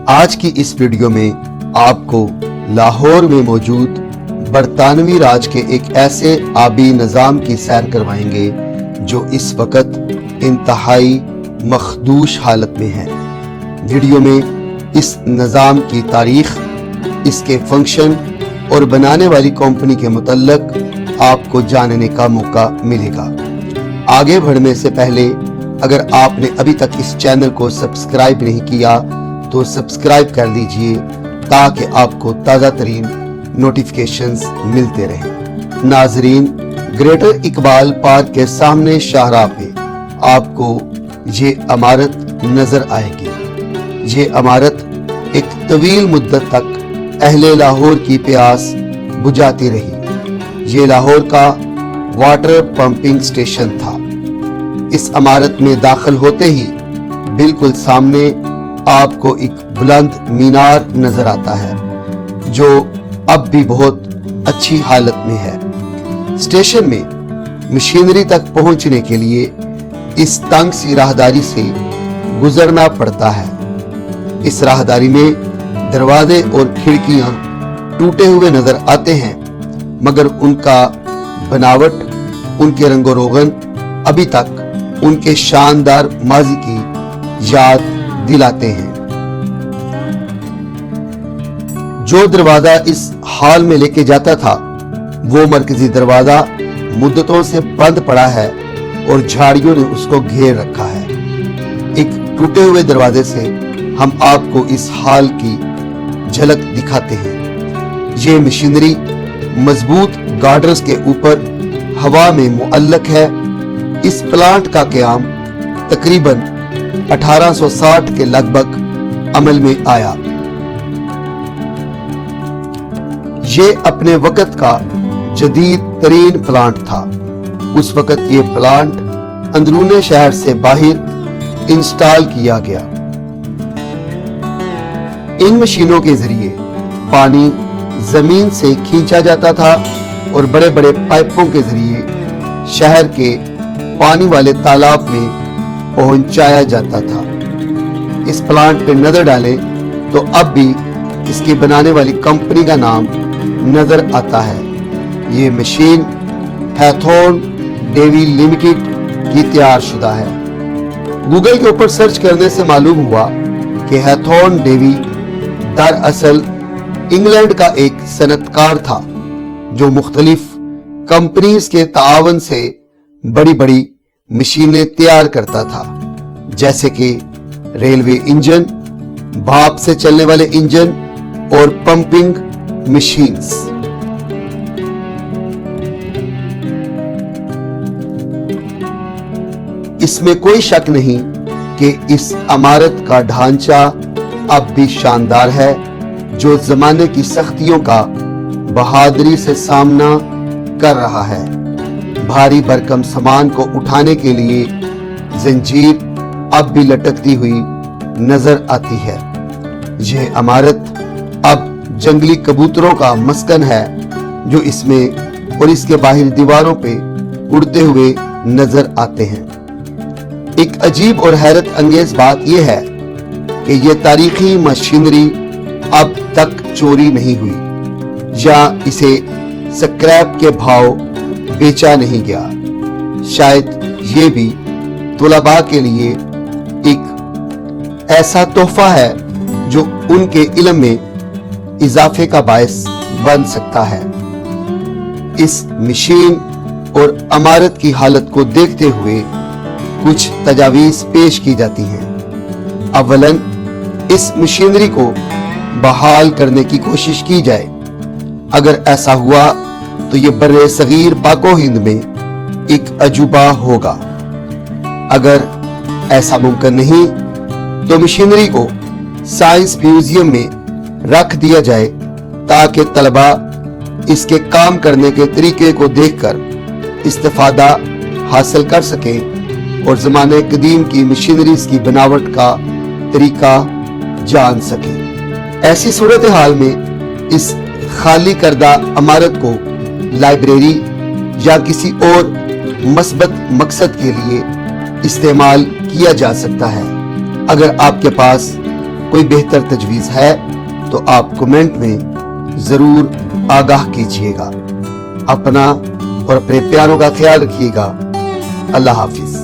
आज की इस वीडियो में आपको लाहौर में मौजूद बरतानवी राज के एक ऐसे आबी निज़ाम की सैर करवाएंगे जो इस वक्त इंतहाई मखदूश हालत में है। वीडियो में इस निज़ाम की तारीख, इसके फंक्शन और बनाने वाली कंपनी के मुतल्लक आपको जानने का मौका मिलेगा। आगे बढ़ने से पहले अगर आपने अभी तक इस चैनल को सब्सक्राइब नहीं किया तो सब्सक्राइब कर लीजिए ताकि आपको ताज़ा तरीन नोटिफिकेशंस मिलते रहें। नाजरीन, ग्रेटर इकबाल पार्क के सामने शाहराह पे आपको ये इमारत नजर आएगी। ये इमारत एक तवील मुद्दत तक अहले लाहौर की प्यास बुझाती रही। ये लाहौर का वाटर पंपिंग स्टेशन था। इस इमारत में दाखिल होते ही बिल्कुल सामने आपको एक बुलंद मीनार नजर आता है जो अब भी बहुत अच्छी हालत में है। स्टेशन में मशीनरी तक पहुंचने के लिए इस तंग सी राहदारी से गुजरना पड़ता है। इस राहदारी में दरवाजे और खिड़कियां टूटे हुए नजर आते हैं, मगर उनका बनावट, उनके रंगो रोगन अभी तक उनके शानदार माजी की याद दिलाते हैं। जो दरवाजा इस हाल में लेके जाता था वो मरकजी दरवाजा मुद्दतों से बंद पड़ा है और झाड़ियों ने उसको घेर रखा है। एक टूटे हुए दरवाजे से हम आपको इस हाल की झलक दिखाते हैं। ये मशीनरी मजबूत गार्डर्स के ऊपर हवा में मुअल्लक है। इस प्लांट का क़याम तकरीबन 1860 के लगभग अमल में आया। ये अपने वक्त का जदीद तरीन प्लांट था। उस वक्त ये प्लांट अंदरूने शहर से बाहर इंस्टॉल किया गया। इन मशीनों के जरिए पानी जमीन से खींचा जाता था और बड़े बड़े पाइपों के जरिए शहर के पानी वाले तालाब में पहुंचाया जाता था। इस प्लांट पे नजर डालें तो अब भी इसकी बनाने वाली कंपनी का नाम नजर आता है। ये मशीन हैथॉर्न डेवी लिमिटेड की तैयार शुदा है। गूगल के ऊपर सर्च करने से मालूम हुआ कि हैथॉर्न डेवी दरअसल इंग्लैंड का एक सनतकार था जो मुख्तलिफ कंपनीज के तावन से बड़ी बड़ी मशीनें तैयार करता था, जैसे कि रेलवे इंजन, भाप से चलने वाले इंजन और पंपिंग मशीन्स। इसमें कोई शक नहीं कि इस इमारत का ढांचा अब भी शानदार है, जो जमाने की सख्तियों का बहादुरी से सामना कर रहा है। भारी भरकम सामान को उठाने के लिए जंजीर अब भी लटकती हुई नजर आती है। यह इमारत अब जंगली कबूतरों का मस्कन है जो इसमें और इसके बाहर दीवारों पे उड़ते हुए नजर आते हैं। एक अजीब और हैरत अंगेज बात यह है कि यह तारीखी मशीनरी अब तक चोरी नहीं हुई या इसे स्क्रैप के भाव बेचा नहीं गया। शायद ये भी तुलबा के लिए एक ऐसा तोहफा है जो उनके इल्म में इजाफे का बायस बन सकता है। इस मशीन और इमारत की हालत को देखते हुए कुछ तजावीज पेश की जाती हैं। अव्वलन, इस मशीनरी को बहाल करने की कोशिश की जाए। अगर ऐसा हुआ तो ये बर्रे सगीर पाको हिंद में एक अजूबा होगा। अगर ऐसा मुमकिन नहीं तो मशीनरी को साइंस म्यूजियम में रख दिया जाए ताकि तलबा इसके काम करने के तरीके को देखकर इस्तिफादा हासिल कर सकें और जमाने कदीम की मशीनरीज की बनावट का तरीका जान सकें। ऐसी सूरत हाल में इस खाली करदा इमारत को लाइब्रेरी या किसी और मस्बत मकसद के लिए इस्तेमाल किया जा सकता है। अगर आपके पास کوئی بہتر تجویز ہے تو آپ کمنٹ میں ضرور آگاہ کیجئے گا۔ اپنا اور اپنے پیاروں کا خیال رکھیے گا۔ اللہ حافظ۔